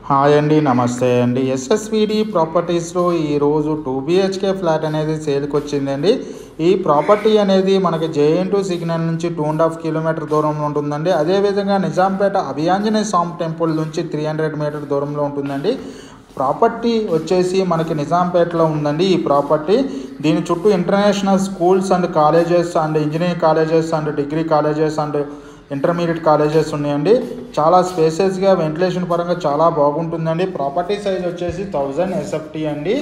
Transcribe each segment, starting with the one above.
Hi అండి, నమస్తే అండి. ఎస్ఎస్విడి ప్రాపర్టీస్లో ఈరోజు 2 BHK ఫ్లాట్ అనేది సేల్కి వచ్చిందండి. ఈ ప్రాపర్టీ అనేది మనకి JN2 సిగ్నల్ నుంచి 2.5 కిలోమీటర్ దూరంలో ఉంటుందండి. అదేవిధంగా నిజాంపేట అభియాంజనేయ స్వామి టెంపుల్ నుంచి 300 మీటర్ దూరంలో ఉంటుందండి. ప్రాపర్టీ వచ్చేసి మనకి నిజాంపేటలో ఉందండి. ఈ ప్రాపర్టీ దీని చుట్టూ international schools and colleges and engineering colleges and degree colleges and intermediate colleges ఉన్నాయండి. చాలా స్పేసెస్గా వెంటిలేషన్ పరంగా చాలా బాగుంటుందండి. ప్రాపర్టీ సైజ్ వచ్చేసి 1000 SFT అండి.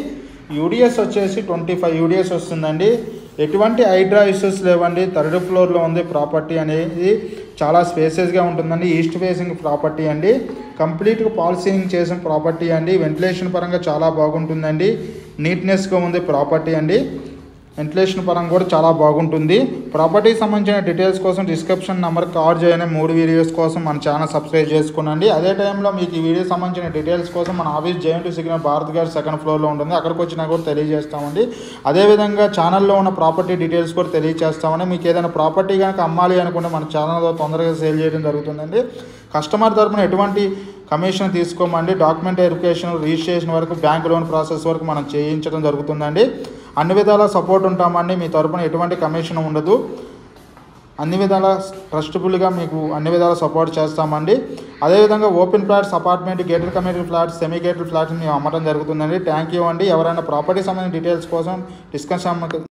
యూడిఎస్ వచ్చేసి 25 యూడిఎస్ వస్తుందండి. ఎటువంటి హైడ్రా ఇష్యూస్ లేవండి. 3rd ఫ్లోర్లో ఉంది ప్రాపర్టీ అనేది. చాలా స్పేసెస్గా ఉంటుందండి. ఈస్ట్ ఫేసింగ్ ప్రాపర్టీ అండి. కంప్లీట్గా పాల్ సీలింగ్ చేసిన ప్రాపర్టీ అండి. వెంటిలేషన్ పరంగా చాలా బాగుంటుందండి. నీట్నెస్గా ఉంది ప్రాపర్టీ అండి. వెంటిలేషన్ పరంగా కూడా చాలా బాగుంటుంది. ప్రాపర్టీకి సంబంధించిన డీటెయిల్స్ కోసం డిస్క్రిప్షన్ నెంబర్ కాల్ చేయని 3 వీడియోస్ కోసం మన ఛానల్ సబ్స్క్రైబ్ చేసుకోనండి. అదే టైంలో మీకు ఈ వీడియో సంబంధించిన డీటెయిల్స్ కోసం మన ఆఫీస్ JN2 సిగ్నల్ భారత్ గారి 2nd ఫ్లోర్లో ఉంటుంది. అక్కడికి వచ్చినా కూడా తెలియజేస్తామండి. అదేవిధంగా ఛానల్లో ఉన్న ప్రాపర్టీ డీటెయిల్స్ కూడా తెలియజేస్తామండి. మీకు ఏదైనా ప్రాపర్టీ కనుక అమ్మాలి అనుకుంటే మన ఛానల్లో తొందరగా సేల్ చేయడం జరుగుతుందండి. కస్టమర్ తరపున ఎటువంటి కమిషన్ తీసుకోమండి. డాక్యుమెంట్ వెరిఫికేషన్, రిజిస్ట్రేషన్ వరకు, బ్యాంక్ లోన్ ప్రాసెస్ వరకు మనం చేయించడం జరుగుతుందండి. అన్ని విధాల సపోర్ట్ ఉంటామండి. మీ తరపున ఎటువంటి కమిషన్ ఉండదు. అన్ని విధాల ట్రస్టబుల్గా మీకు అన్ని విధాల సపోర్ట్ చేస్తామండి. అదేవిధంగా open flats, apartment, gated community flats, semi gated flats మేము అమ్మడం జరుగుతుందండి. థ్యాంక్ యూ అండి. ఎవరైనా ప్రాపర్టీ సంబంధించిన డీటెయిల్స్ కోసం డిస్కషన్